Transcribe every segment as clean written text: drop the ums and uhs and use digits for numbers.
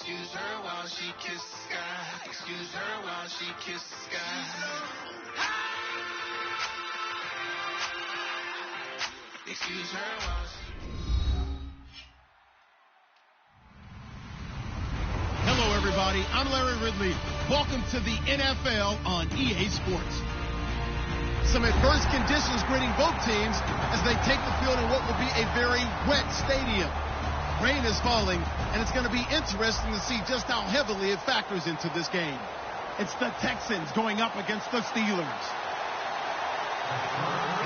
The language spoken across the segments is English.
Excuse her while she kisses sky. Excuse her while she kisses sky. Excuse her while she... Hello, everybody. I'm Larry Ridley. Welcome to the NFL on EA Sports. Some adverse conditions greeting both teams as they take the field in what will be a very wet stadium. Rain is falling, and it's going to be interesting to see just how heavily it factors into this game. It's the Texans going up against the Steelers.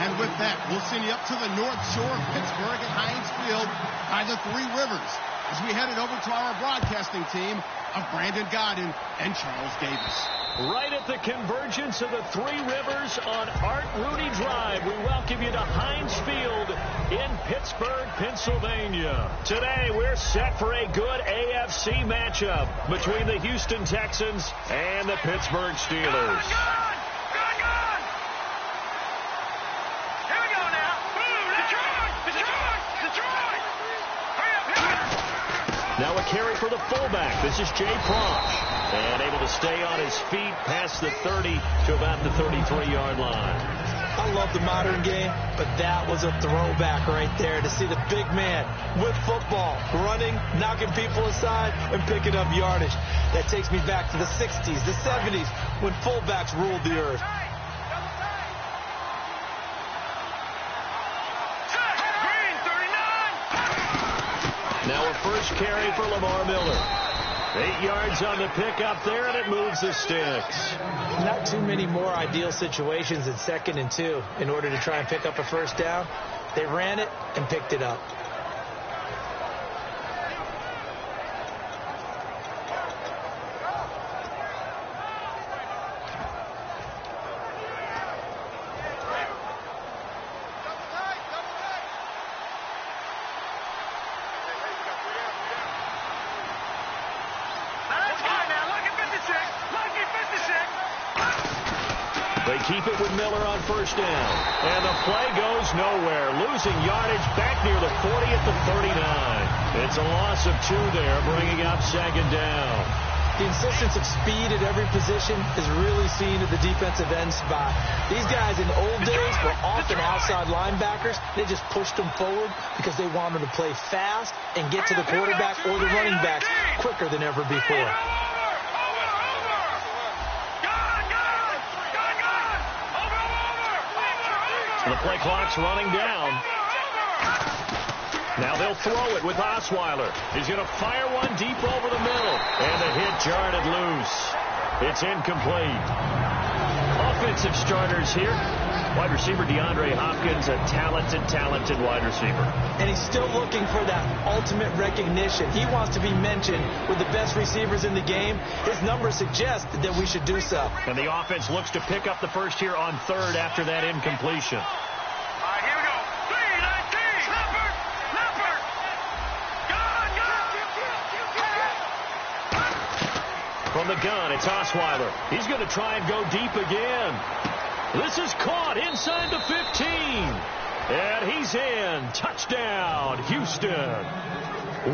And with that, we'll send you up to the North Shore of Pittsburgh at Heinz Field by the Three Rivers as we headed over to our broadcasting team of Brandon Godden and Charles Davis. Right at the convergence of the Three Rivers on Art Rooney Drive, we welcome you to Heinz Field in Pittsburgh, Pennsylvania. Today, we're set for a good AFC matchup between the Houston Texans and the Pittsburgh Steelers. Now a carry for the fullback. This is Jay Prosh. And able to stay on his feet past the 30 to about the 33-yard line. I love the modern game, but that was a throwback right there to see the big man with football, running, knocking people aside, and picking up yardage. That takes me back to the 60s, the 70s, when fullbacks ruled the earth. Now a first carry for Lamar Miller. 8 yards on the pickup there, and it moves the sticks. Not too many more ideal situations in 2nd and 2 in order to try and pick up a first down. They ran it and picked it up. They keep it with Miller on first down. And the play goes nowhere. Losing yardage back near the 40 at the 39. It's a loss of 2 there, bringing up 2nd down. The insistence of speed at every position is really seen at the defensive end spot. These guys in the old days were often outside linebackers. They just pushed them forward because they wanted to play fast and get to the quarterback or the running backs quicker than ever before. The play clock's running down. Now they'll throw it with Osweiler. He's going to fire one deep over the middle. And the hit jarred it loose. It's incomplete. Offensive starters here. Wide receiver DeAndre Hopkins, a talented wide receiver. And he's still looking for that ultimate recognition. He wants to be mentioned with the best receivers in the game. His numbers suggest that we should do so. And the offense looks to pick up the first here on 3rd after that incompletion. All right, here we go. 3-19. Snapper. Gun. From the gun, it's Osweiler. He's going to try and go deep again. This is caught inside the 15. And he's in. Touchdown, Houston.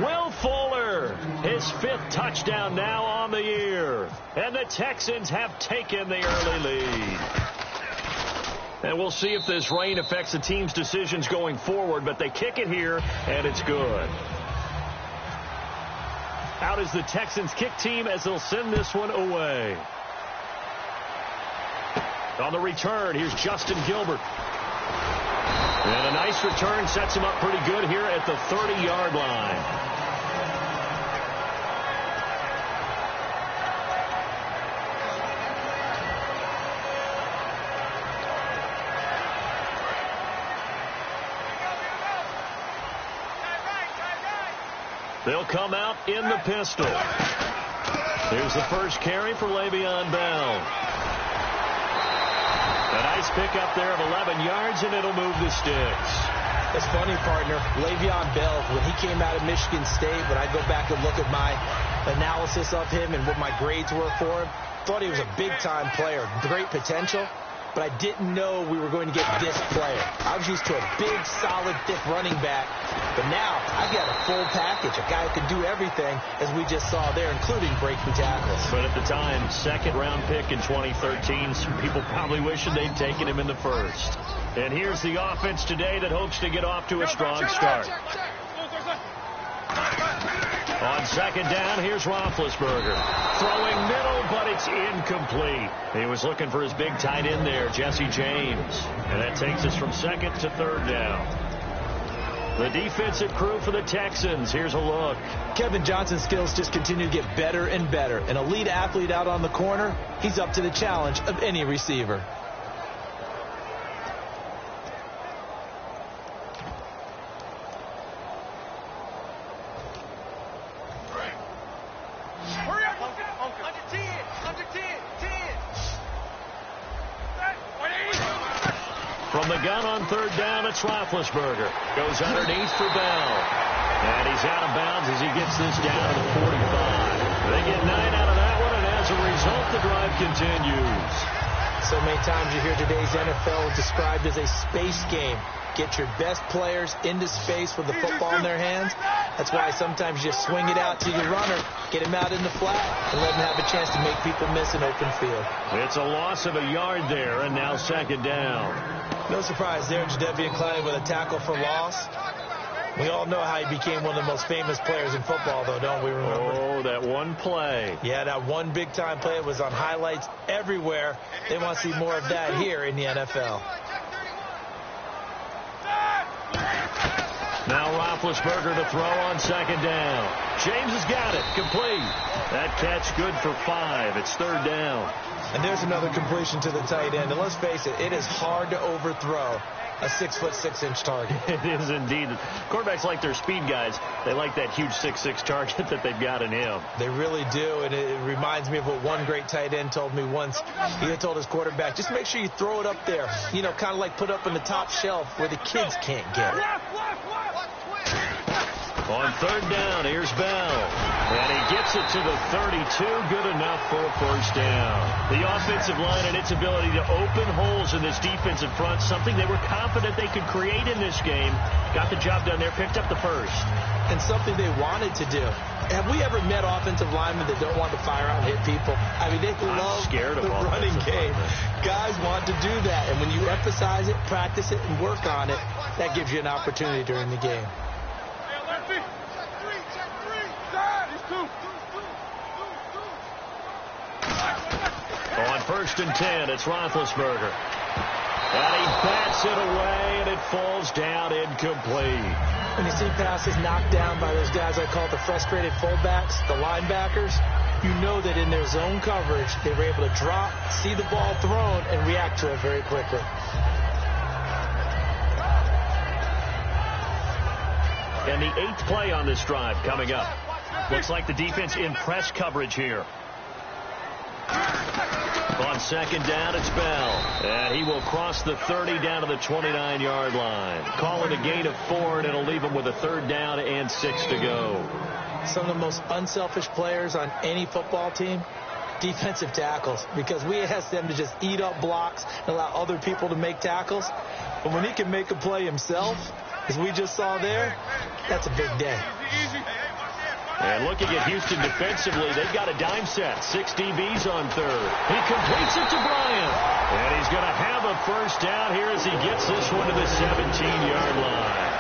Will Fuller, his 5th touchdown now on the year. And the Texans have taken the early lead. And we'll see if this rain affects the team's decisions going forward, but they kick it here, and it's good. Out is the Texans kick team as they'll send this one away. On the return, here's Justin Gilbert. And a nice return sets him up pretty good here at the 30-yard line. They'll come out in the pistol. Here's the first carry for Le'Veon Bell. A nice pickup there of 11 yards, and it'll move the sticks. That's funny, partner. Le'Veon Bell, when he came out of Michigan State, when I go back and look at my analysis of him and what my grades were for him, thought he was a big-time player, great potential. but I didn't know we were going to get this player. I was used to a big, solid, thick running back, but now I've got a full package, a guy who can do everything, as we just saw there, including breaking tackles. But at the time, second-round pick in 2013, some people probably wishing they'd taken him in the first. And here's the offense today that hopes to get off to a strong start. On second down, here's Roethlisberger. Throwing middle, but it's incomplete. He was looking for his big tight end there, Jesse James. And that takes us from second to third down. The defensive crew for the Texans. Here's a look. Kevin Johnson's skills just continue to get better and better. An elite athlete out on the corner, he's up to the challenge of any receiver. From the gun on third down, it's Roethlisberger. Goes underneath for Bell. And he's out of bounds as he gets this down to the 45. They get 9 out of that one, and as a result, the drive continues. So many times you hear today's NFL described as a space game. Get your best players into space with the football in their hands. That's why sometimes you just swing it out to your runner, get him out in the flat, and let him have a chance to make people miss an open field. It's a loss of a yard there, and now second down. No surprise there, Jadeveon Clowney with a tackle for loss. We all know how he became one of the most famous players in football, though, don't we remember? Oh, that one play. Yeah, that one big-time play was on highlights everywhere. They want to see more of that here in the NFL. Now Roethlisberger to throw on second down. James has got it. Complete. That catch good for 5. It's third down. And there's another completion to the tight end. And let's face it, it is hard to overthrow a 6'6" target. It is indeed. Quarterbacks like their speed guys. They like that huge 6'6" target that they've got in him. They really do, and it reminds me of what one great tight end told me once. He had told his quarterback, just make sure you throw it up there, you know, kind of like put up on the top shelf where the kids can't get it. On third down, here's Bell. And he gets it to the 32. Good enough for a first down. The offensive line and its ability to open holes in this defensive front, something they were confident they could create in this game. Got the job done there, picked up the first. And something they wanted to do. Have we ever met offensive linemen that don't want to fire out and hit people? I mean, they love the running game. Guys want to do that. And when you emphasize it, practice it, and work on it, that gives you an opportunity during the game. On first and 10, it's Roethlisberger. And he bats it away, and it falls down incomplete. When you see passes knocked down by those guys I call the frustrated fullbacks, the linebackers, you know that in their zone coverage, they were able to drop, see the ball thrown, and react to it very quickly. And the 8th play on this drive coming up. Looks like the defense in press coverage here. On second down, it's Bell. And he will cross the 30 down to the 29-yard line. Call it a gain of 4, and it'll leave him with a third down and 6 to go. Some of the most unselfish players on any football team, defensive tackles, because we ask them to just eat up blocks and allow other people to make tackles. But when he can make a play himself, as we just saw there, that's a big day. And looking at Houston defensively, they've got a dime set. 6 DBs on third. He completes it to Bryant. And he's going to have a first down here as he gets this one to the 17-yard line.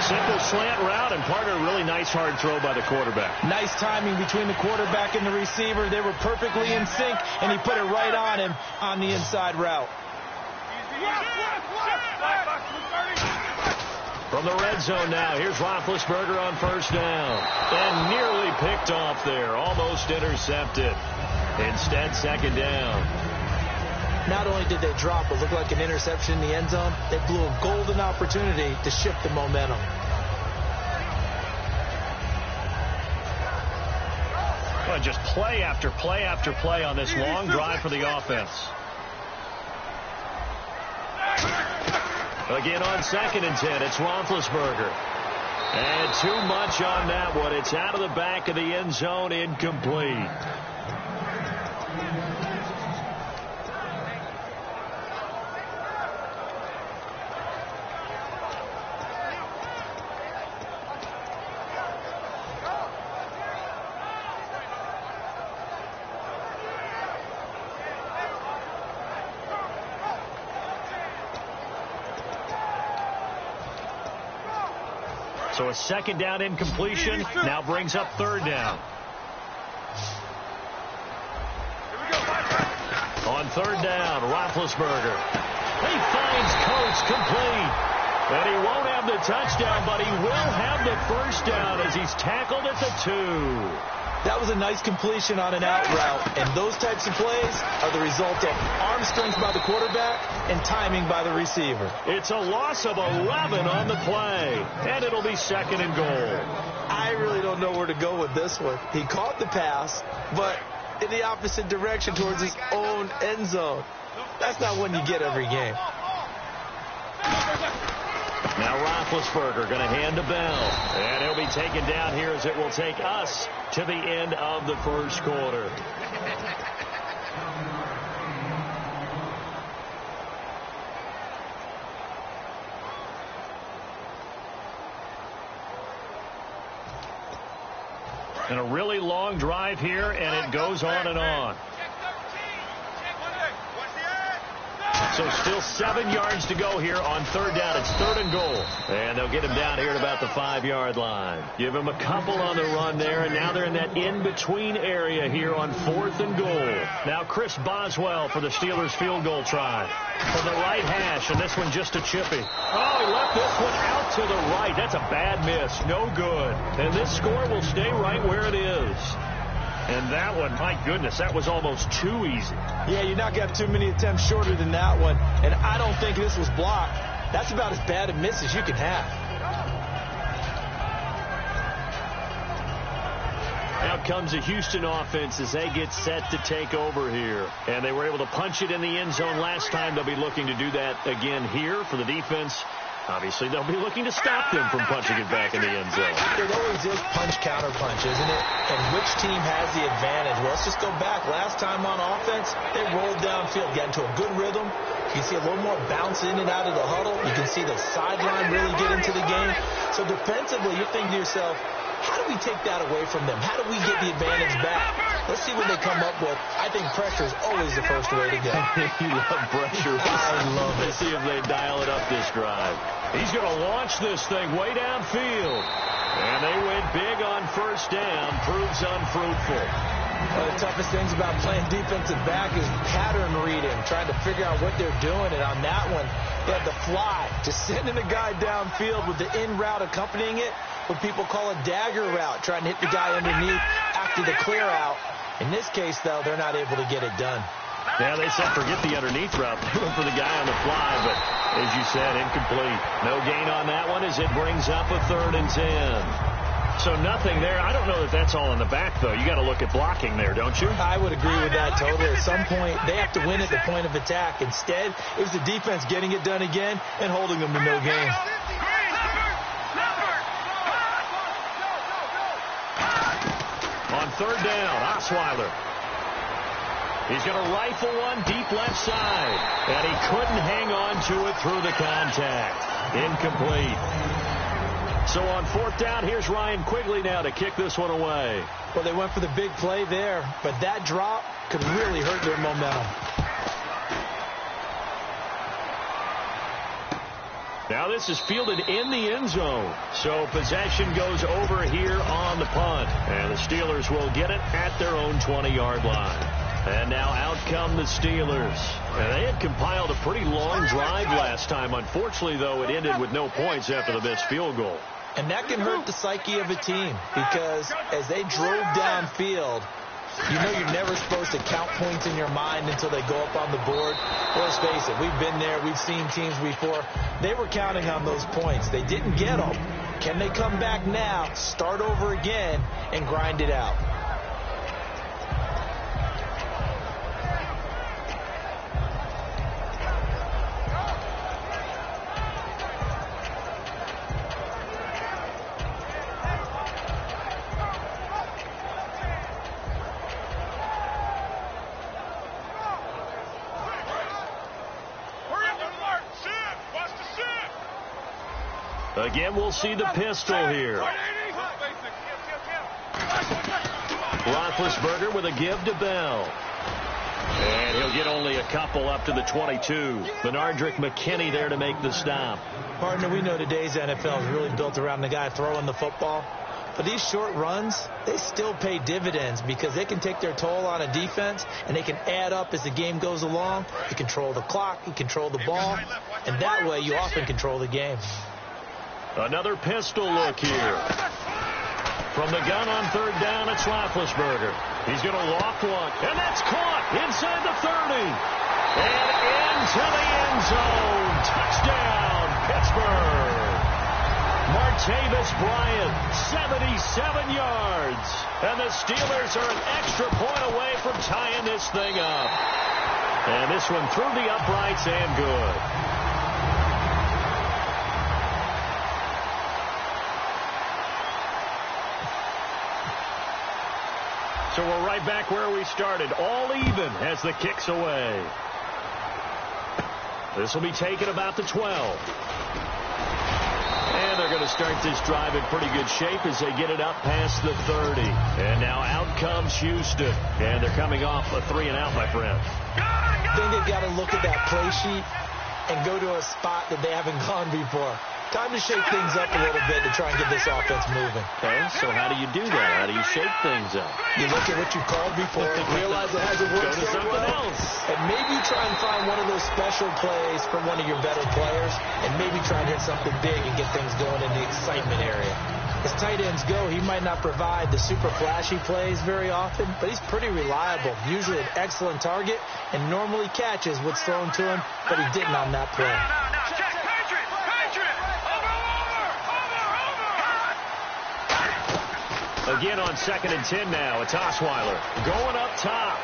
Simple slant route, and part of a really nice hard throw by the quarterback. Nice timing between the quarterback and the receiver. They were perfectly in sync, and he put it right on him on the inside route. From the red zone now, here's Roethlisberger on first down. And nearly picked off there, almost intercepted. Instead, second down. Not only did they drop what looked like an interception in the end zone, they blew a golden opportunity to shift the momentum. Well, just play after play after play on this long drive for the offense. Again on second and 10, it's Roethlisberger. And too much on that one. It's out of the back of the end zone, incomplete. So a second down incompletion now brings up third down. On third down, Roethlisberger. He finds Coates complete. And he won't have the touchdown, but he will have the first down as he's tackled at the 2. That was a nice completion on an out route, and those types of plays are the result of arm strength by the quarterback and timing by the receiver. It's a loss of 11 on the play, and it'll be second and goal. I really don't know where to go with this one. He caught the pass, but in the opposite direction towards his own end zone. That's not one you get every game. Now Roethlisberger going to hand to Bell. And he'll be taken down here as it will take us to the end of the first quarter. And a really long drive here, and it goes on and on. So still 7 yards to go here on third down. It's third and goal. And they'll get him down here at about the 5-yard line. Give him a couple on the run there, and now they're in that in-between area here on fourth and goal. Now Chris Boswell for the Steelers field goal try. From the right hash, and this one just a chippy. Oh, he left this one out to the right. That's a bad miss. No good. And this score will stay right where it is. And that one, my goodness, that was almost too easy. Yeah, you're not going to have too many attempts shorter than that one. And I don't think this was blocked. That's about as bad a miss as you can have. Out comes the Houston offense as they get set to take over here. And they were able to punch it in the end zone last time. They'll be looking to do that again here for the defense. Obviously, they'll be looking to stop them from punching it back in the end zone. It always is punch-counter-punch, isn't it? And which team has the advantage? Well, let's just go back. Last time on offense, they rolled downfield, got into a good rhythm. You can see a little more bounce in and out of the huddle. You can see the sideline really get into the game. So defensively, you're thinking to yourself, how do we take that away from them? How do we get the advantage back? Let's see what they come up with. I think pressure is always the first way to go. You love pressure. I love it. Let's see if they dial it up this drive. He's going to launch this thing way downfield. And they went big on first down. Proves unfruitful. One of the toughest things about playing defensive back is pattern reading, trying to figure out what they're doing. And on that one, they had the fly, just sending a guy downfield with the in route accompanying it, what people call a dagger route, trying to hit the guy underneath after the clear out. In this case, though, they're not able to get it done. Yeah, they said forget the underneath route. They went for the guy on the fly, but as you said, incomplete. No gain on that one as it brings up a 3rd and 10. So nothing there. I don't know that that's all in the back, though. You got to look at blocking there, don't you? I would agree with that totally. At some point, they have to win at the point of attack. Instead, it was the defense getting it done again and holding them to no gain. On third down, Osweiler. He's going to rifle one deep left side. And he couldn't hang on to it through the contact. Incomplete. So on 4th down, here's Ryan Quigley now to kick this one away. Well, they went for the big play there, but that drop could really hurt their momentum. Now this is fielded in the end zone. So possession goes over here on the punt. And the Steelers will get it at their own 20-yard line. And now out come the Steelers. And they had compiled a pretty long drive last time. Unfortunately, though, it ended with no points after the missed field goal. And that can hurt the psyche of a team because as they drove downfield, you know you're never supposed to count points in your mind until they go up on the board. Well, let's face it, we've been there. We've seen teams before. They were counting on those points. They didn't get them. Can they come back now, start over again, and grind it out? Again, we'll see the pistol here. Roethlisberger with a give to Bell. And he'll get only a couple up to the 22. Benardrick McKinney there to make the stop. Partner, we know today's NFL is really built around the guy throwing the football. But these short runs, they still pay dividends because they can take their toll on a defense, and they can add up as the game goes along. You control the clock, you control the ball, and that way you often control the game. Another pistol look here. From the gun on third down, it's Roethlisberger. He's going to loft one, and that's caught inside the 30. And into the end zone. Touchdown, Pittsburgh. Martavis Bryant, 77 yards. And the Steelers are an extra point away from tying this thing up. And this one through the uprights and good. So we're right back where we started, all even as the kick's away. This will be taken about the 12. And they're going to start this drive in pretty good shape as they get it up past the 30. And now out comes Houston. And thee coming off a 3-and-out, my friend. I think they've got to look at that play sheet and go to a spot that they haven't gone before. Time to shake things up a little bit to try and get this offense moving. Okay, so how do you do that? How do you shake things up? You look at what you called before, realize it hasn't worked so well, and maybe try and find one of those special plays from one of your better players, and maybe try and hit something big and get things going in the excitement area. As tight ends go, he might not provide the super flashy plays very often, but he's pretty reliable, usually an excellent target, and normally catches what's thrown to him, but he didn't on that play. Again on 2nd and 10 now. It's Osweiler going up top.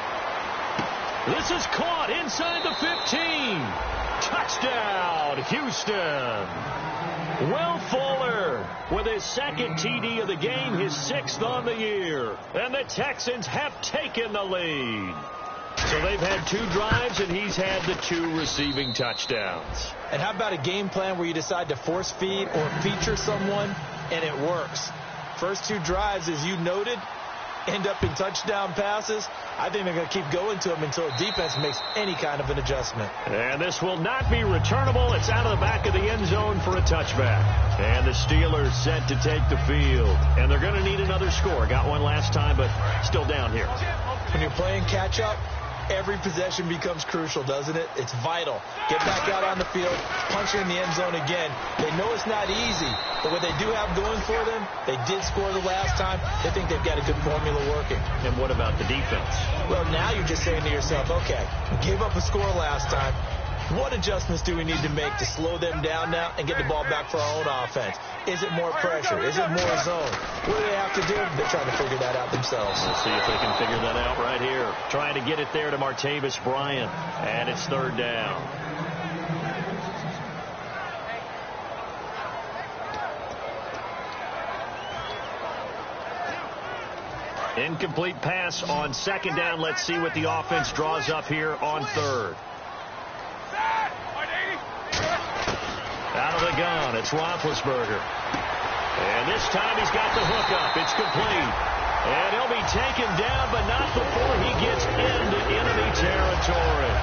This is caught inside the 15. Touchdown, Houston. Will Fuller with his second TD of the game, his 6th on the year. And the Texans have taken the lead. So they've had 2 drives, and he's had the 2 receiving touchdowns. And how about a game plan where you decide to force feed or feature someone, and it works? First 2 drives, as you noted, end up in touchdown passes. I think they're going to keep going to them until the defense makes any kind of an adjustment. And this will not be returnable. It's out of the back of the end zone for a touchback. And the Steelers set to take the field. And they're going to need another score. Got one last time, but still down here. When you're playing catch-up, every possession becomes crucial, doesn't it? It's vital. Get back out on the field, punch in the end zone again. They know it's not easy, but what they do have going for them, they did score the last time. They think they've got a good formula working. And what about the defense? Well, now you're just saying to yourself, okay, we gave up a score last time. What adjustments do we need to make to slow them down now and get the ball back for our own offense? Is it more pressure? Is it more zone? What do they have to do? They're trying to figure that out themselves. We'll see if they can figure that out right here. Trying to get it there to Martavis Bryant. And it's 3rd down. Incomplete pass on 2nd down. Let's see what the offense draws up here on 3rd. Out of the gun, it's Roethlisberger. And this time he's got the hookup. It's complete. And he'll be taken down, but not before he gets into enemy territory.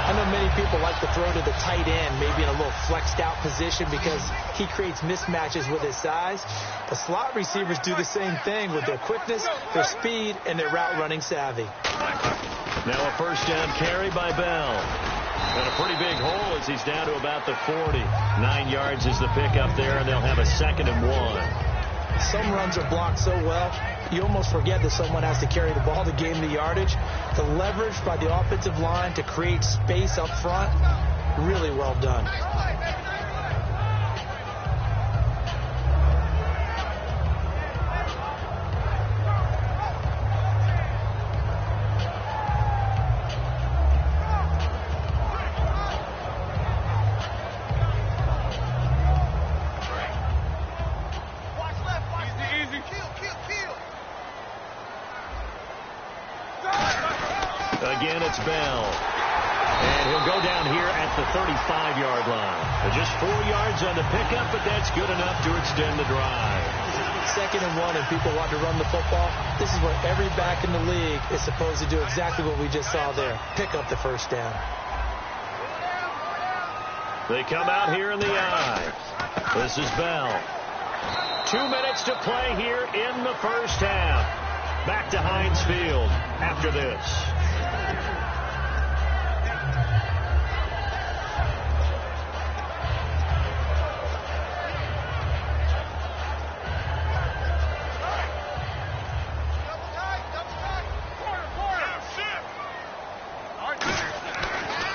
I know many people like to throw to the tight end, maybe in a little flexed out position because he creates mismatches with his size. The slot receivers do the same thing with their quickness, their speed, and their route running savvy. Now a 1st down carry by Bell. And a pretty big hole as he's down to about the 40. 9 yards is the pickup there, and they'll have a 2nd and 1. Some runs are blocked so well, you almost forget that someone has to carry the ball to gain the yardage. The leverage by the offensive line to create space up front, really well done. Again, it's Bell. And he'll go down here at the 35-yard line. Just 4 yards on the pickup, but that's good enough to extend the drive. 2nd and 1, and people want to run the football. This is where every back in the league is supposed to do exactly what we just saw there. Pick up the 1st down. They come out here in the I. This is Bell. 2 minutes to play here in the first half. Back to Heinz Field after this.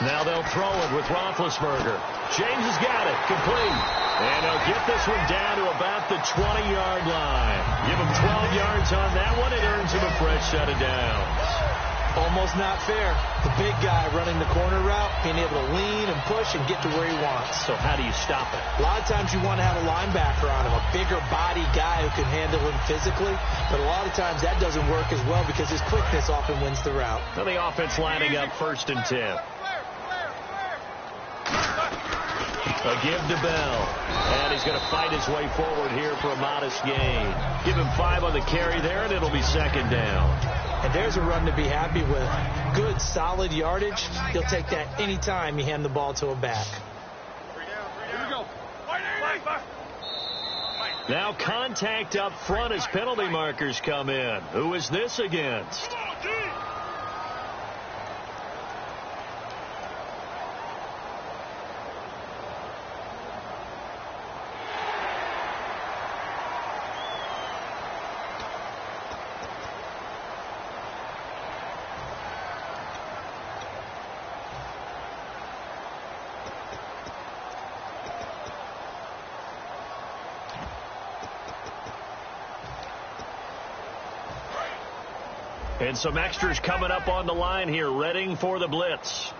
Now they'll throw it with Roethlisberger. James has got it. Complete. And they'll get this one down to about the 20-yard line. Give him 12 yards on that one. It earns him a fresh set of downs. Almost not fair. The big guy running the corner route, being able to lean and push and get to where he wants. So how do you stop it? A lot of times you want to have a linebacker on him, a bigger body guy who can handle him physically. But a lot of times that doesn't work as well because his quickness often wins the route. Now the offense lining up 1st and 10. A give to Bell. And he's going to fight his way forward here for a modest gain. Give him 5 on the carry there, and it'll be 2nd down. And there's a run to be happy with. Good, solid yardage. He'll take that any time you hand the ball to a back. Here we go. Now contact up front as penalty markers come in. Who is this against? And some extras coming up on the line here, readying for the blitz.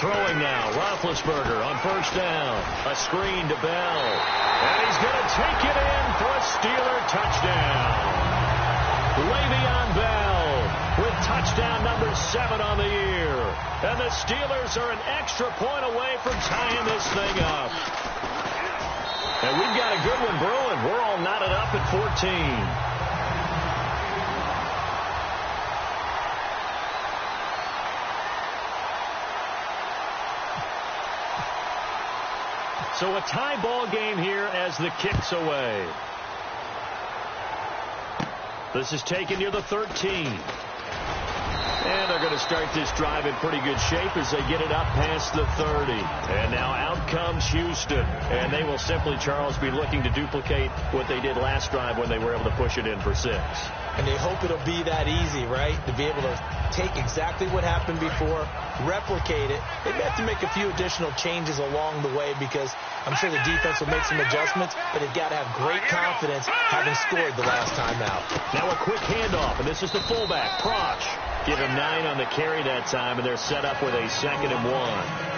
Throwing now, Roethlisberger on 1st down. A screen to Bell. And he's going to take it in for a Steeler touchdown. Le'Veon Bell with touchdown number 7 on the year. And the Steelers are an extra point away from tying this thing up. And we've got a good one brewing. We're all knotted up at 14. So a tie ball game here as the kick's away. This is taken near the 13. And they're going to start this drive in pretty good shape as they get it up past the 30. And now out comes Houston. And they will simply, Charles, be looking to duplicate what they did last drive when they were able to push it in for 6. And they hope it'll be that easy, right? To be able to take exactly what happened before, replicate it. They may have to make a few additional changes along the way because I'm sure the defense will make some adjustments, but they've got to have great confidence having scored the last time out. Now a quick handoff, and this is the fullback, Proch. Give him 9 on the carry that time, and they're set up with a 2nd and 1.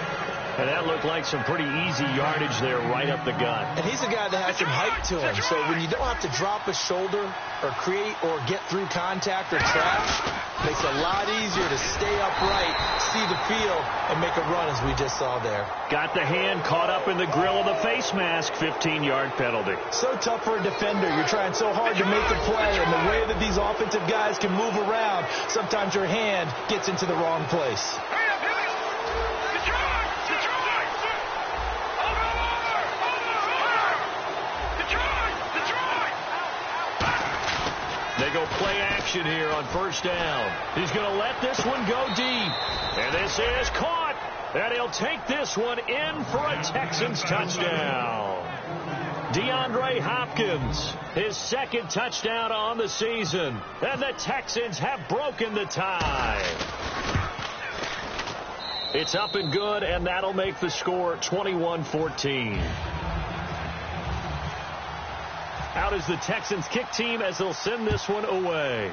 And that looked like some pretty easy yardage there right up the gut. And he's a guy that has some height to him, so when you don't have to drop a shoulder or create or get through contact or trash, it makes it a lot easier to stay upright, see the field, and make a run as we just saw there. Got the hand caught up in the grill of the face mask, 15-yard penalty. So tough for a defender. You're trying so hard to make a play, and the way that these offensive guys can move around, sometimes your hand gets into the wrong place. They go play action here on 1st down. He's going to let this one go deep. And this is caught. And he'll take this one in for a Texans touchdown. DeAndre Hopkins, his 2nd touchdown on the season. And the Texans have broken the tie. It's up and good, and that'll make the score 21-14. Out is the Texans kick team as they'll send this one away.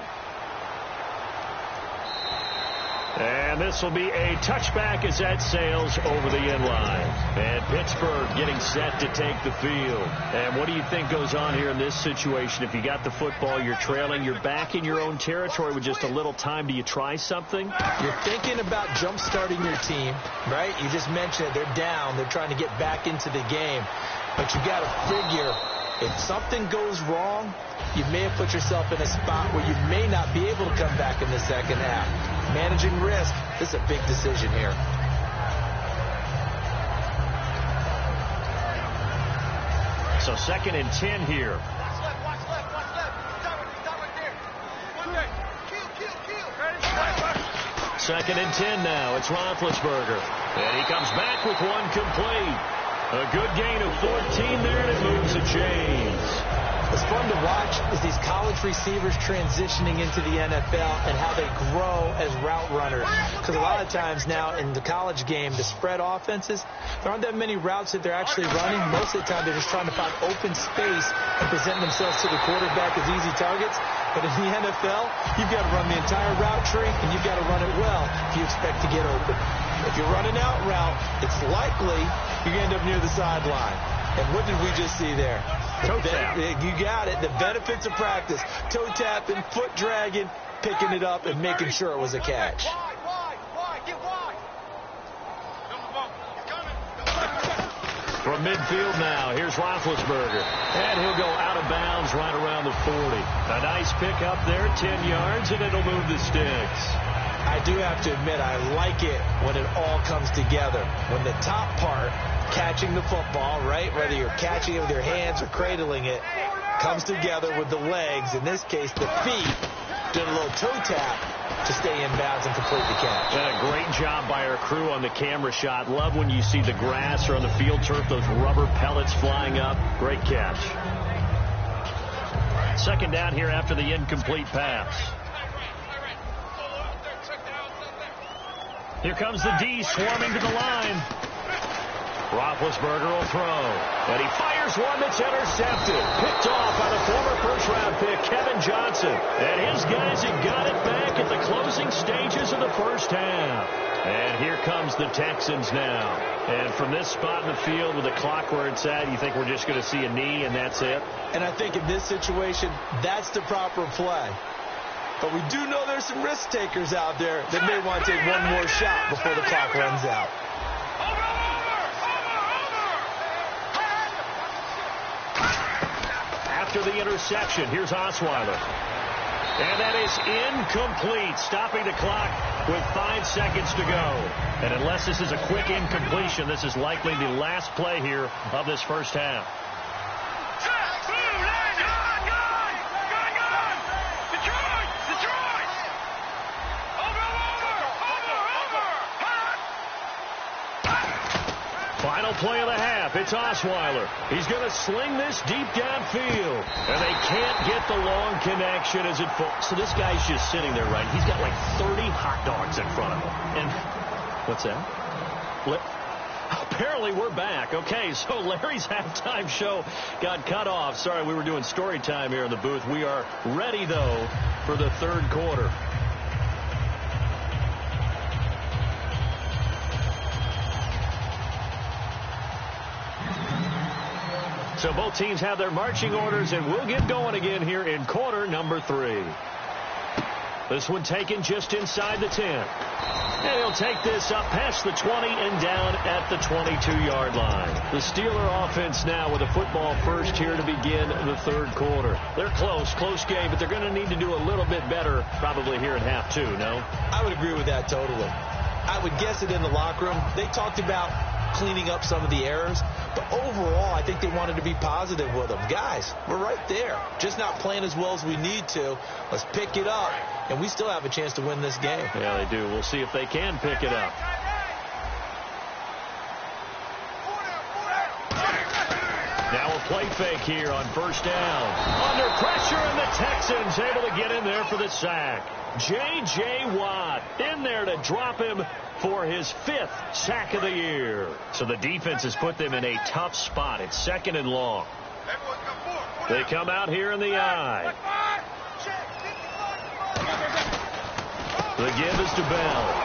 And this will be a touchback as that sails over the end line. And Pittsburgh getting set to take the field. And what do you think goes on here in this situation? If you got the football, you're trailing, you're back in your own territory with just a little time. Do you try something? You're thinking about jump-starting your team, right? You just mentioned it. They're down. They're trying to get back into the game. But you got to figure, if something goes wrong, you may have put yourself in a spot where you may not be able to come back in the second half. Managing risk, this is a big decision here. 2nd and 10 here. Watch left, watch left, watch left. Stop right there. One there. Kill. Ready? 2nd and 10 now. It's Roethlisberger. And he comes back with one complete. A good gain of 14 there, and it moves the chains. What's fun to watch is these college receivers transitioning into the NFL and how they grow as route runners. Because a lot of times now in the college game, the spread offenses, there aren't that many routes that they're actually running. Most of the time, they're just trying to find open space and present themselves to the quarterback as easy targets. But in the NFL, you've got to run the entire route tree, and you've got to run it well if you expect to get open. If you're running out route, it's likely you're going to end up near the sideline. And what did we just see there? Toe tap. You got it. The benefits of practice. Toe tapping, foot dragging, picking it up, and making sure it was a catch. Wide, get wide. From midfield now, here's Roethlisberger. And he'll go out of bounds right around the 40. A nice pick up there, 10 yards, and it'll move the sticks. I do have to admit, I like it when it all comes together. When the top part, catching the football, right, whether you're catching it with your hands or cradling it, comes together with the legs, in this case the feet, doing a little toe tap to stay in bounds and complete the catch. And a great job by our crew on the camera shot. Love when you see the grass or on the field turf, those rubber pellets flying up. Great catch. 2nd down here after the incomplete pass. Here comes the D swarming to the line. Roethlisberger will throw. And he fires one that's intercepted. Picked off by the former first-round pick, Kevin Johnson. And his guys have got it back at the closing stages of the first half. And here comes the Texans now. And from this spot in the field with the clock where it's at, you think we're just going to see a knee and that's it? And I think in this situation, that's the proper play. But we do know there's some risk takers out there that may want to take one more shot before the clock runs out. After the interception, here's Osweiler. And that is incomplete, stopping the clock with 5 seconds to go. And unless this is a quick incompletion, this is likely the last play here of this first half. Final play of the half. It's Osweiler. He's going to sling this deep downfield. And they can't get the long connection as it falls. So this guy's just sitting there, right? He's got like 30 hot dogs in front of him. And what's that? Apparently we're back. Okay, so Larry's halftime show got cut off. Sorry, we were doing story time here in the booth. We are ready, though, for the third quarter. So both teams have their marching orders, and we'll get going again here in quarter number 3. This one taken just inside the 10. And he'll take this up past the 20 and down at the 22-yard line. The Steeler offense now with a football first here to begin the third quarter. They're close game, but they're going to need to do a little bit better probably here in half 2, no? I would agree with that totally. I would guess it in the locker room. They talked about cleaning up some of the errors, but overall I think they wanted to be positive with them. Guys, we're right there, just not playing as well as we need to. Let's pick it up, and we still have a chance to win this game. Yeah, they do. We'll see if they can pick it up. Now a play fake here on first down. Under pressure, and the Texans able to get in there for the sack. J.J. Watt in there to drop him for his 5th sack of the year. So the defense has put them in a tough spot. It's 2nd and long. They come out here in the I. The give is to Bell.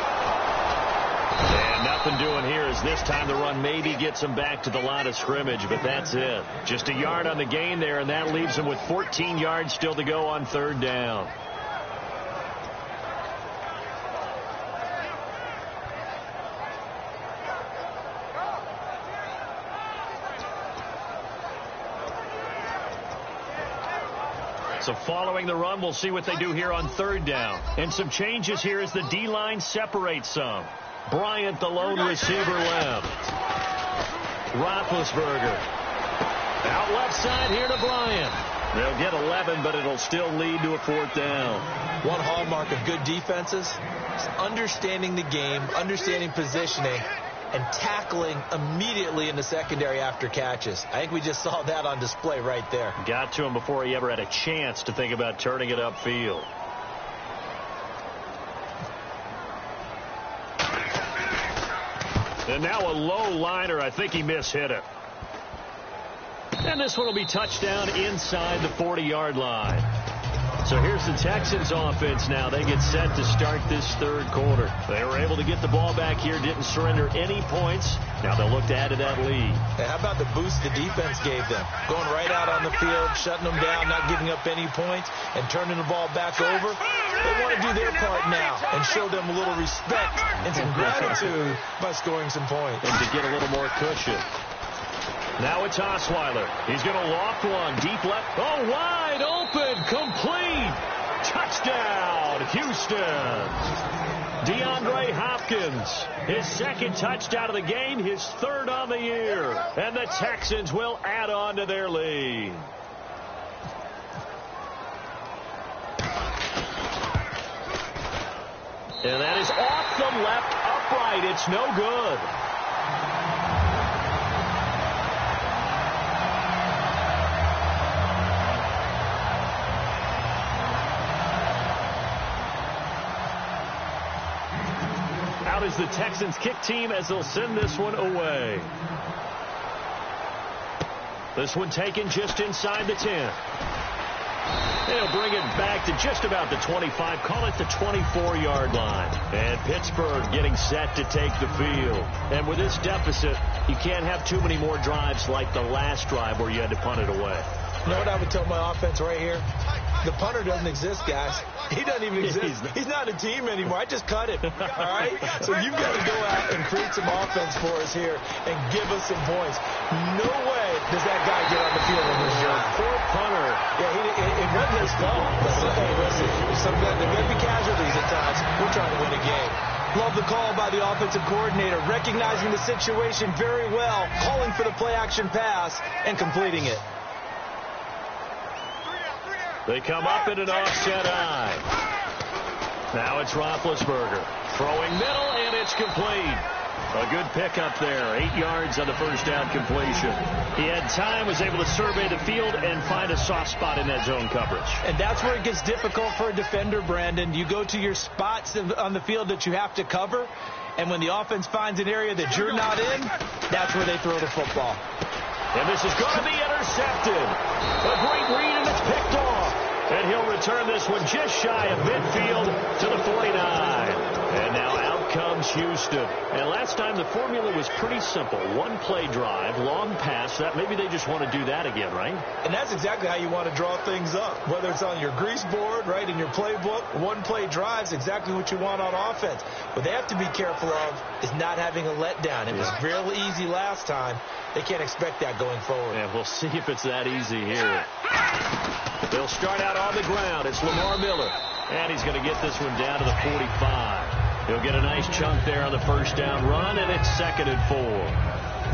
And nothing doing here as this time the run maybe gets them back to the line of scrimmage, but that's it. Just a yard on the gain there, and that leaves them with 14 yards still to go on third down. So following the run, we'll see what they do here on third down. And some changes here as the D-line separates some. Bryant, the lone receiver, left. Roethlisberger Out left side here to Bryant. They'll get 11, but it'll still lead to a 4th down. One hallmark of good defenses is understanding the game, understanding positioning, and tackling immediately in the secondary after catches. I think we just saw that on display right there. Got to him before he ever had a chance to think about turning it upfield. And now a low liner. I think he mishit it. And this one will be touchdown inside the 40-yard line. So here's the Texans offense now. They get set to start this 3rd quarter. They were able to get the ball back here, didn't surrender any points. Now they'll look to add to that lead. Hey, how about the boost the defense gave them? Going right out on the field, shutting them down, not giving up any points, and turning the ball back over. They want to do their part now and show them a little respect and some gratitude by scoring some points. And to get a little more cushion. Now it's Osweiler. He's going to loft one. Deep left. Oh, wide open. Complete. Touchdown, Houston. DeAndre Hopkins. His 2nd touchdown of the game. His 3rd on the year. And the Texans will add on to their lead. And that is off the left upright. It's no good. Out is the Texans kick team as they'll send this one away. This one taken just inside the 10. They'll bring it back to just about the 25. Call it the 24-yard line. And Pittsburgh getting set to take the field. And with this deficit, you can't have too many more drives like the last drive where you had to punt it away. You know what I would tell my offense right here? The punter doesn't exist, guys. He doesn't even exist. He's not a team anymore. I just cut him. All right? So you've got to go out and create some offense for us here and give us some points. No way does that guy get on the field in this job. Poor punter. Yeah, it wasn't his fault. Hey, listen, there may be casualties at times. We're trying to win a game. Love the call by the offensive coordinator, recognizing the situation very well, calling for the play-action pass, and completing it. They come up in an offset eye. Now it's Roethlisberger. Throwing middle, and it's complete. A good pickup there. 8 yards on the 1st down completion. He had time, was able to survey the field and find a soft spot in that zone coverage. And that's where it gets difficult for a defender, Brandon. You go to your spots on the field that you have to cover, and when the offense finds an area that you're not in, that's where they throw the football. And this is going to be intercepted. A great read, and it's picked off. And he'll return this one just shy of midfield to the 49. And now out comes Houston. And last time the formula was pretty simple. 1-play drive, long pass. That maybe they just want to do that again, right? And that's exactly how you want to draw things up. Whether it's on your grease board, right, in your playbook, 1-play drive is exactly what you want on offense. What they have to be careful of is not having a letdown. It was real easy last time. They can't expect that going forward. And we'll see if it's that easy here. They'll start out on the ground. It's Lamar Miller. And he's going to get this one down to the 45. He'll get a nice chunk there on the 1st down run, and it's 2nd and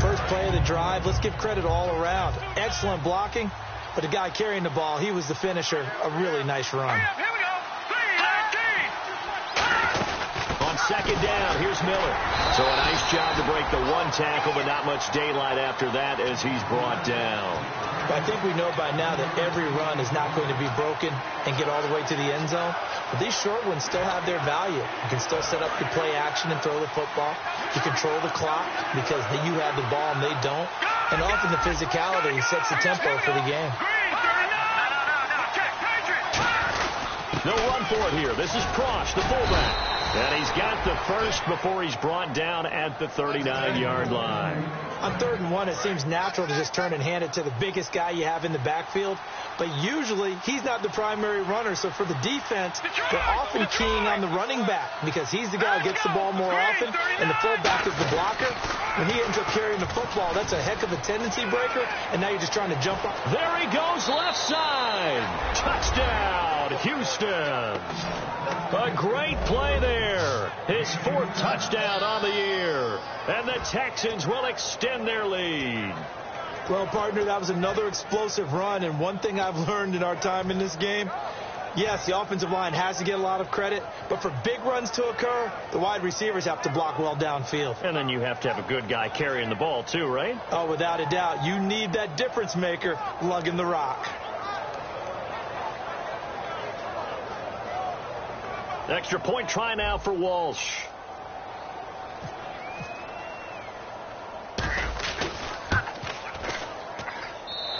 4. First play of the drive. Let's give credit all around. Excellent blocking, but the guy carrying the ball, he was the finisher. A really nice run. Here we go. 3, 19. On 2nd down, here's Miller. So a nice job to break the 1 tackle, but not much daylight after that as he's brought down. I think we know by now that every run is not going to be broken and get all the way to the end zone. But these short ones still have their value. You can still set up your play action and throw the football. You control the clock because you have the ball and they don't. And often the physicality sets the tempo for the game. No run for it here. This is Prosh, the fullback. And he's got the first before he's brought down at the 39-yard line. On 3rd and 1, it seems natural to just turn and hand it to the biggest guy you have in the backfield. But usually, he's not the primary runner. So for the defense, they're often keying on the running back because he's the guy who gets the ball more often, and the fullback is the blocker. When he ends up carrying the football, that's a heck of a tendency breaker, and now you're just trying to jump up. There he goes, left side. Touchdown, Houston. A great play there. His 4th touchdown on the year. And the Texans will extend their lead. Well, partner, that was another explosive run, and one thing I've learned in our time in this game, yes, the offensive line has to get a lot of credit, but for big runs to occur, the wide receivers have to block well downfield. And then you have to have a good guy carrying the ball too, right? Oh, without a doubt. You need that difference maker lugging the rock. Extra point try now for Walsh.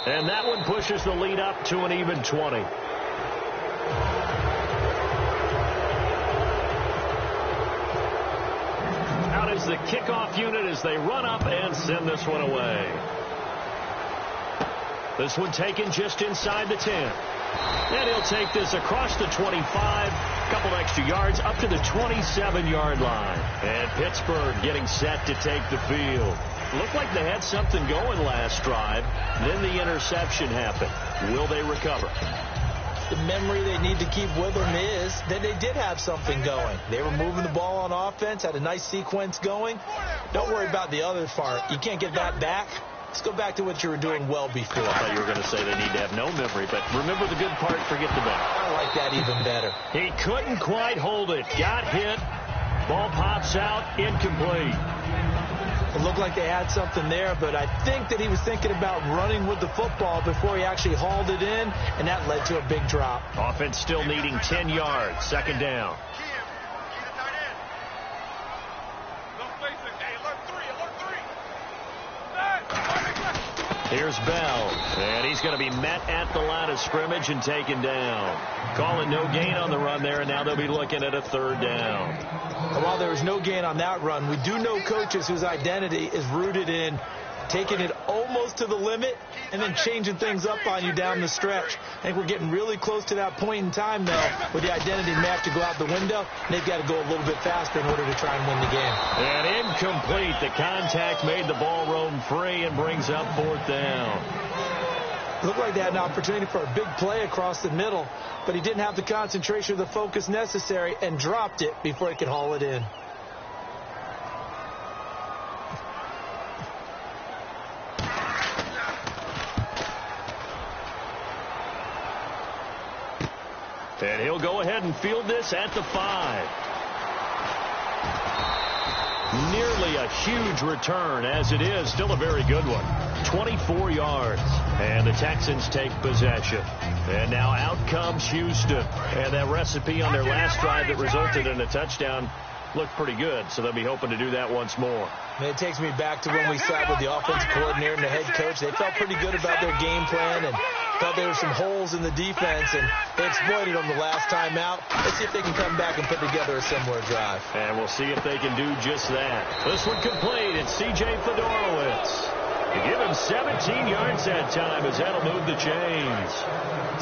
And that one pushes the lead up to an even 20. Out is the kickoff unit as they run up and send this one away. This one taken just inside the 10. And he'll take this across the 25, couple extra yards up to the 27-yard line. And Pittsburgh getting set to take the field. Looked like they had something going last drive. Then the interception happened. Will they recover? The memory they need to keep with them is that they did have something going. They were moving the ball on offense, had a nice sequence going. Don't worry about the other part. You can't get that back. Let's go back to what you were doing well before. I thought you were going to say they need to have no memory, but remember the good part, forget the bad. I like that even better. He couldn't quite hold it. Got hit. Ball pops out. Incomplete. It looked like they had something there, but I think that he was thinking about running with the football before he actually hauled it in, and that led to a big drop. Offense still needing 10 yards. Second down. Here's Bell, and he's going to be met at the line of scrimmage and taken down. Calling no gain on the run there, and now they'll be looking at a third down. And while there was no gain on that run, we do know coaches whose identity is rooted in taking it almost to the limit and then changing things up on you down the stretch. I think we're getting really close to that point in time, though, where the identity may have to go out the window, and they've got to go a little bit faster in order to try and win the game. And incomplete. The contact made the ball roam free and brings up fourth down. Looked like they had an opportunity for a big play across the middle, but he didn't have the concentration or the focus necessary and dropped it before he could haul it in. And he'll go ahead and field this at the 5. Nearly a huge return, as it is. Still a very good one. 24 yards. And the Texans take possession. And now out comes Houston. And that recipe on their last drive that resulted in a touchdown looked pretty good, so they'll be hoping to do that once more. And it takes me back to when we sat with the offensive coordinator and the head coach. They felt pretty good about their game plan and thought there were some holes in the defense, and they exploited them the last time out. Let's see if they can come back and put together a similar drive. And we'll see if they can do just that. This one complete. It's C.J. Fedorowicz. To give him 17 yards that time as that'll move the chains.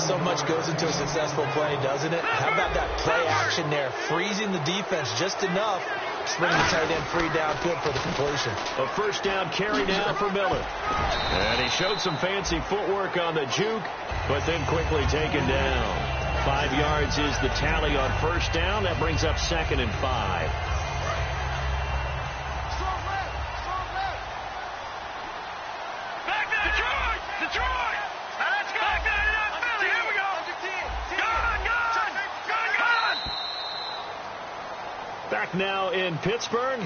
So much goes into a successful play, doesn't it? How about that play action there? Freezing the defense just enough to bring the tight end free downfield for the completion. A first down carry now for Miller. And he showed some fancy footwork on the juke, but then quickly taken down. 5 yards is the tally on first down. That brings up 2nd and 5. Back now in Pittsburgh.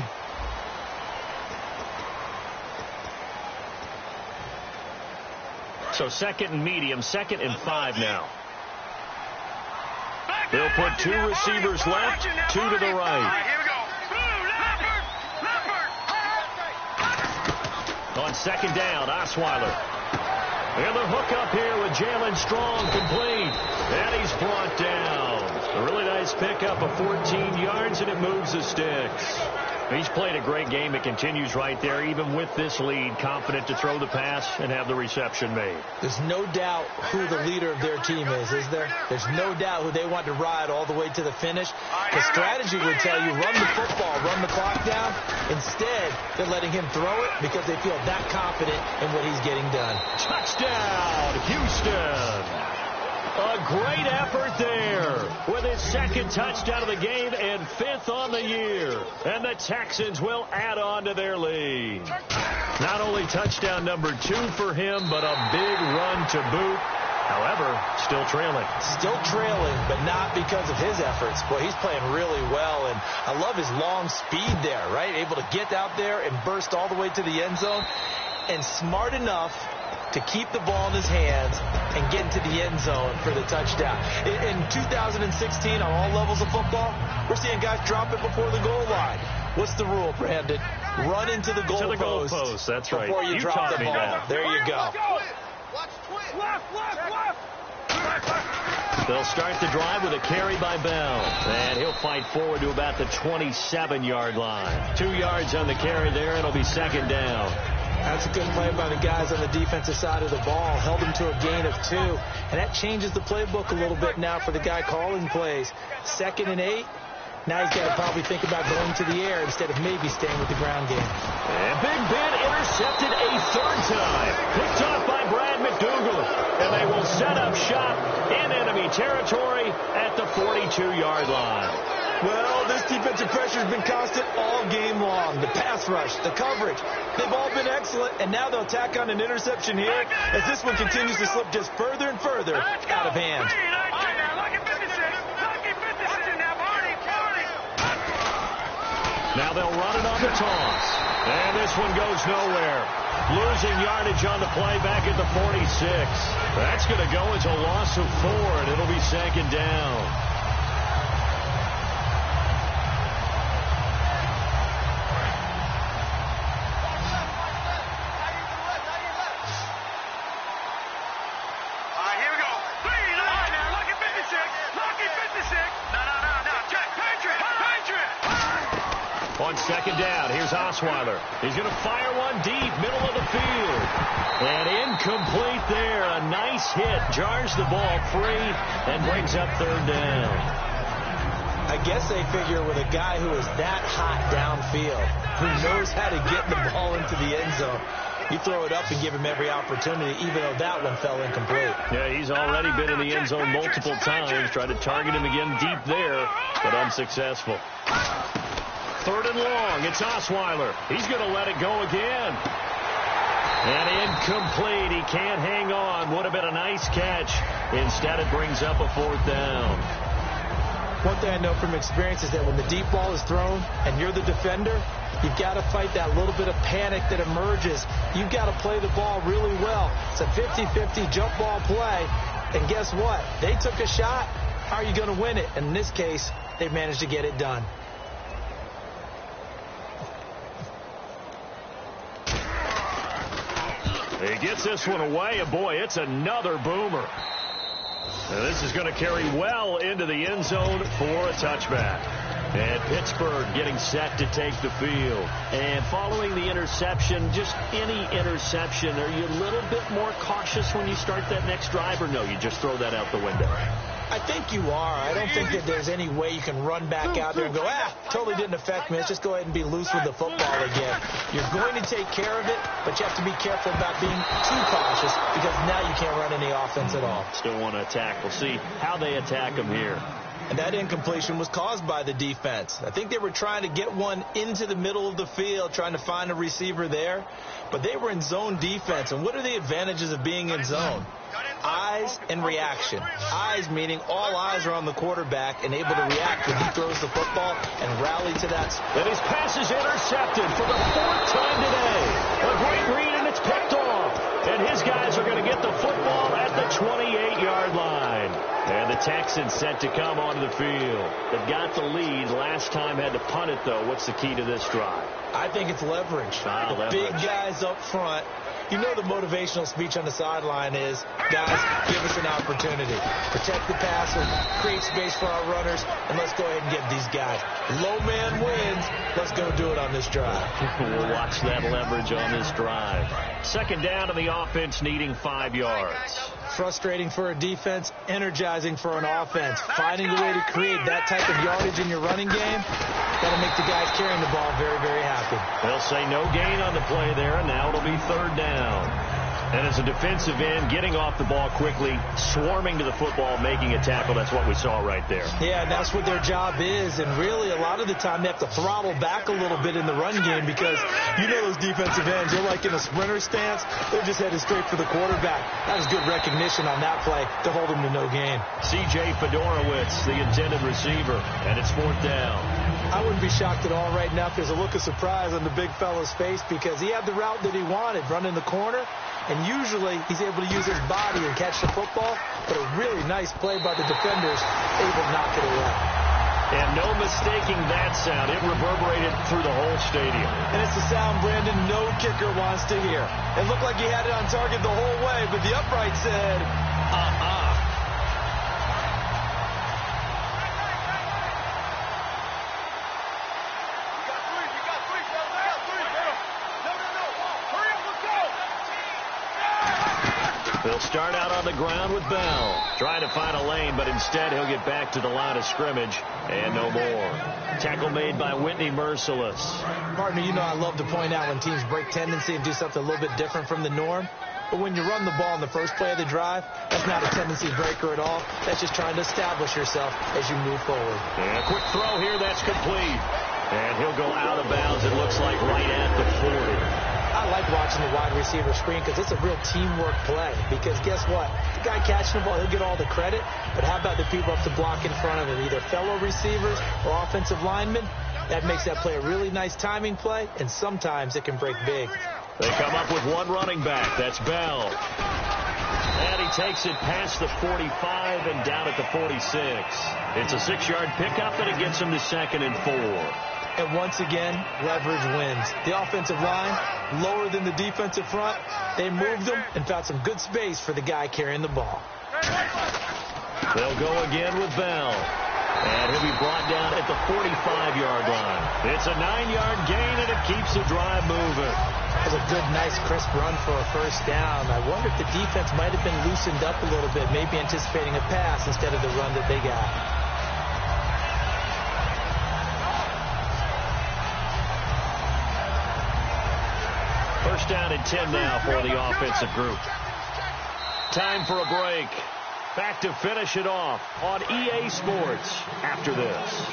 So 2nd and medium, 2nd and 5 now. They'll put 2 receivers left, 2 to the right. On 2nd down, Osweiler. And the hook up here with Jalen Strong complete. And he's brought down. A really nice pickup of 14 yards, and it moves the sticks. He's played a great game. It continues right there, even with this lead, confident to throw the pass and have the reception made. There's no doubt who the leader of their team is there? There's no doubt who they want to ride all the way to the finish. The strategy would tell you, run the football, run the clock down. Instead, they're letting him throw it because they feel that confident in what he's getting done. Touchdown, Houston. A great effort there with his second touchdown of the game and 5th on the year. And the Texans will add on to their lead. Not only touchdown number 2 for him, but a big run to boot. However, still trailing. Still trailing, but not because of his efforts. Boy, he's playing really well, and I love his long speed there, right? Able to get out there and burst all the way to the end zone, and smart enough to keep the ball in his hands and get into the end zone for the touchdown. In 2016, on all levels of football, we're seeing guys drop it before the goal line. What's the rule, Brandon? Run into the goal post. That's right. Before you drop the ball. There you go. Watch twist. Left. They'll start the drive with a carry by Bell. And he'll fight forward to about the 27-yard line. 2 yards on the carry there. It'll be second down. That's a good play by the guys on the defensive side of the ball. Held him to a gain of 2. And that changes the playbook a little bit now for the guy calling plays. 2nd and 8. Now he's got to probably think about going to the air instead of maybe staying with the ground game. And Big Ben intercepted a 3rd time. Picked off by Brad McDougal. And they will set up shop in enemy territory at the 42-yard line. Well, this defensive pressure has been constant all game long. The pass rush, the coverage, they've all been excellent. And now they'll tack on an interception here as this one continues to slip just further and further out of hand. Now they'll run it on the toss. And this one goes nowhere. Losing yardage on the play back at the 46. That's going to go as a loss of 4, and it'll be second down. On second down, here's Osweiler. He's going to fire one deep, middle of the field. And incomplete there. A nice hit. Jars the ball free and brings up 3rd down. I guess they figure with a guy who is that hot downfield, who knows how to get the ball into the end zone, you throw it up and give him every opportunity, even though that one fell incomplete. Yeah, he's already been in the end zone multiple times. Tried to target him again deep there, but unsuccessful. 3rd and long. It's Osweiler. He's going to let it go again. And incomplete. He can't hang on. Would have been a nice catch. Instead, it brings up a 4th down. One thing I know from experience is that when the deep ball is thrown and you're the defender, you've got to fight that little bit of panic that emerges. You've got to play the ball really well. It's a 50-50 jump ball play. And guess what? They took a shot. How are you going to win it? And in this case, they've managed to get it done. He gets this one away, and boy, it's another boomer. Now this is going to carry well into the end zone for a touchback. And Pittsburgh getting set to take the field. And following the interception, just any interception, are you a little bit more cautious when you start that next drive, or no, you just throw that out the window? I think you are. I don't think that there's any way you can run back out there and go, totally didn't affect me. Let's just go ahead and be loose with the football again. You're going to take care of it, but you have to be careful about being too cautious because now you can't run any offense at all. Still want to attack. We'll see how they attack him here. And that incompletion was caused by the defense. I think they were trying to get one into the middle of the field, trying to find a receiver there. But they were in zone defense. And what are the advantages of being in zone? Eyes and reaction. Eyes meaning all eyes are on the quarterback and able to react when he throws the football and rally to that. And his pass is intercepted for the 4th time today. A great read, and it's picked off. And his guys are going to get the football at the 28-yard line. And the Texans set to come onto the field. They've got the lead. Last time had to punt it, though. What's the key to this drive? I think it's leverage. The big guys up front. You know the motivational speech on the sideline is, guys, give us an opportunity. Protect the passer, create space for our runners, and let's go ahead and get these guys. Low man wins. Let's go do it on this drive. We'll watch that leverage on this drive. Second down to the offense needing 5 yards. Frustrating for a defense, energizing for an offense. Finding a way to create that type of yardage in your running game, that'll make the guys carrying the ball very, very happy. They'll say no gain on the play there, and now it'll be 3rd down. And as a defensive end, getting off the ball quickly, swarming to the football, making a tackle, that's what we saw right there. Yeah, and that's what their job is. And really, a lot of the time, they have to throttle back a little bit in the run game because you know those defensive ends, they're like in a sprinter stance. They're just headed straight for the quarterback. That was good recognition on that play to hold him to no gain. C.J. Fedorowicz, the intended receiver, and it's 4th down. I wouldn't be shocked at all right now if there's a look of surprise on the big fella's face because he had the route that he wanted, running the corner. And usually he's able to use his body and catch the football, but a really nice play by the defenders, able to knock it away. And no mistaking that sound. It reverberated through the whole stadium. And it's the sound, Brandon, no kicker wants to hear. It looked like he had it on target the whole way, but the upright said, They'll start out on the ground with Bell. Trying to find a lane, but instead he'll get back to the line of scrimmage. And no more. Tackle made by Whitney Merciless. Partner, you know I love to point out when teams break tendency and do something a little bit different from the norm. But when you run the ball in the first play of the drive, that's not a tendency breaker at all. That's just trying to establish yourself as you move forward. And a quick throw here, that's complete. And he'll go out of bounds, it looks like, right at the 40. I like watching the wide receiver screen because it's a real teamwork play. Because guess what? The guy catching the ball, he'll get all the credit. But how about the people up to block in front of him, either fellow receivers or offensive linemen? That makes that play a really nice timing play, and sometimes it can break big. They come up with one running back. That's Bell. And he takes it past the 45 and down at the 46. It's a 6-yard pickup, and it gets him to 2nd and 4. And once again, leverage wins. The offensive line, lower than the defensive front. They moved them and found some good space for the guy carrying the ball. They'll go again with Bell. And he'll be brought down at the 45-yard line. It's a 9-yard gain, and it keeps the drive moving. That was a good, nice, crisp run for a first down. I wonder if the defense might have been loosened up a little bit, maybe anticipating a pass instead of the run that they got. First down and 10 now for the offensive group. Time for a break. Back to finish it off on EA Sports after this.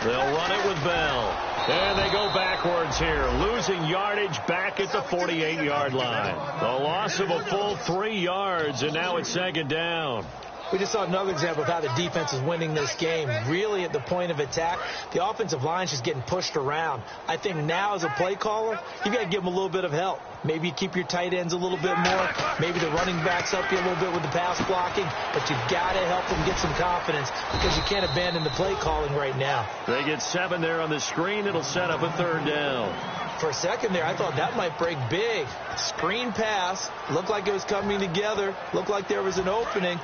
They'll run it with Bell. And they go backwards here, losing yardage back at the 48-yard line. The loss of a full 3 yards, and now it's 2nd down. We just saw another example of how the defense is winning this game. Really at the point of attack, the offensive line is just getting pushed around. I think now as a play caller, you've got to give them a little bit of help. Maybe you keep your tight ends a little bit more. Maybe the running backs help you a little bit with the pass blocking. But you've got to help them get some confidence because you can't abandon the play calling right now. They get 7 there on the screen. It'll set up a 3rd down. For a second there, I thought that might break big. Screen pass. Looked like it was coming together. Looked like there was an opening.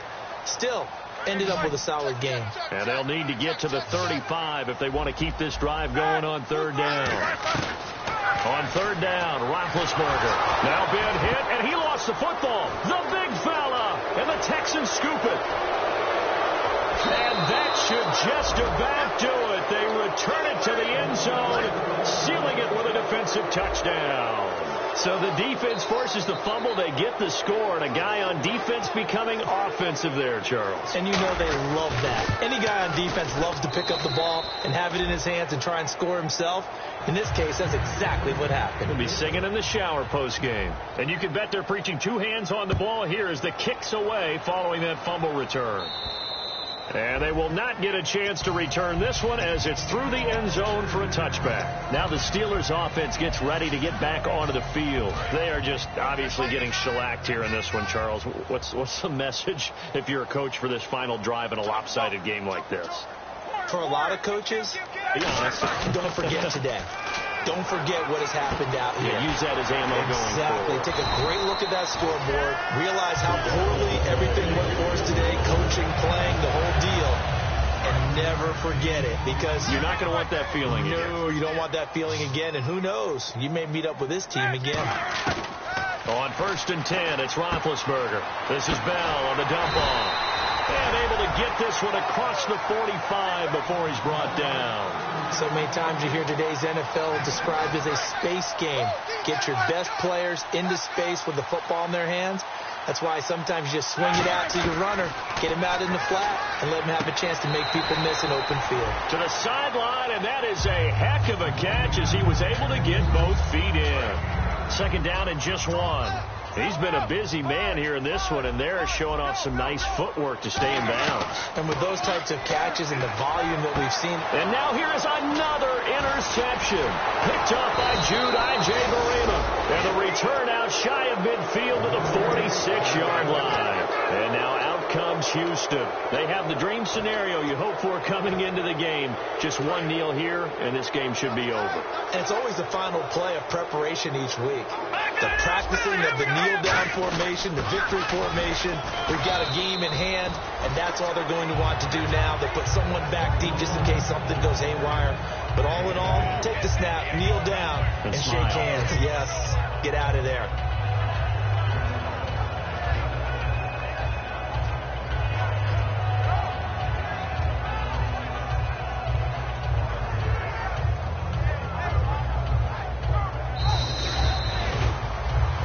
Still ended up with a solid game. And they'll need to get to the 35 if they want to keep this drive going on 3rd down. On 3rd down, Roethlisberger now being hit, and he lost the football. The big fella, and the Texans scoop it. And that should just about do it. They return it to the end zone, sealing it with a defensive touchdown. So the defense forces the fumble. They get the score, and a guy on defense becoming offensive there, Charles. And you know they love that. Any guy on defense loves to pick up the ball and have it in his hands and try and score himself. In this case, that's exactly what happened. He'll be singing in the shower post-game. And you can bet they're preaching 2 hands on the ball here as the kick's away following that fumble return. And they will not get a chance to return this one as it's through the end zone for a touchback. Now the Steelers offense gets ready to get back onto the field. They are just obviously getting shellacked here in this one, Charles. What's the message if you're a coach for this final drive in a lopsided game like this? For a lot of coaches, be honest, don't forget today. Don't forget what has happened out here. Yeah, use that as ammo going forward. Take a great look at that scoreboard. Realize how poorly everything went for us today. Coaching, playing, the whole deal. And never forget it because you're not going to want that feeling again. No, you don't want that feeling again. And who knows? You may meet up with this team again. On 1st and 10, it's Roethlisberger. This is Bell on the dump off. And able to get this one across the 45 before he's brought down. So many times you hear today's NFL described as a space game. Get your best players into space with the football in their hands. That's why sometimes you just swing it out to your runner, get him out in the flat, and let him have a chance to make people miss an open field. To the sideline, and that is a heck of a catch as he was able to get both feet in. Second down and just one. He's been a busy man here in this one, and they're showing off some nice footwork to stay in bounds. And with those types of catches and the volume that we've seen. And now here is another interception. Picked up by Jude I.J. Barema. And the return out shy of midfield to the 46-yard line. And now out comes Houston. They have the dream scenario you hope for coming into the game. Just one kneel here, and this game should be over. And it's always the final play of preparation each week. The practicing of the kneel-down formation, the victory formation. We've got a game in hand, and that's all they're going to want to do now. They put someone back deep just in case something goes haywire. But all in all, take the snap, kneel down, and shake hands. Yes, get out of there.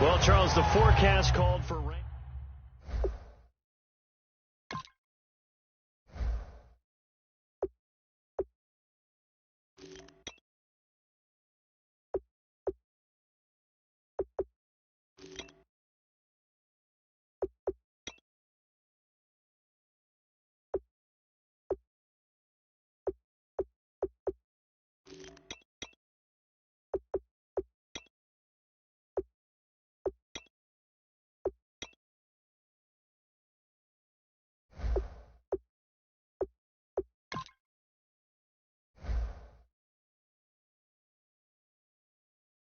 Well, Charles, the forecast called for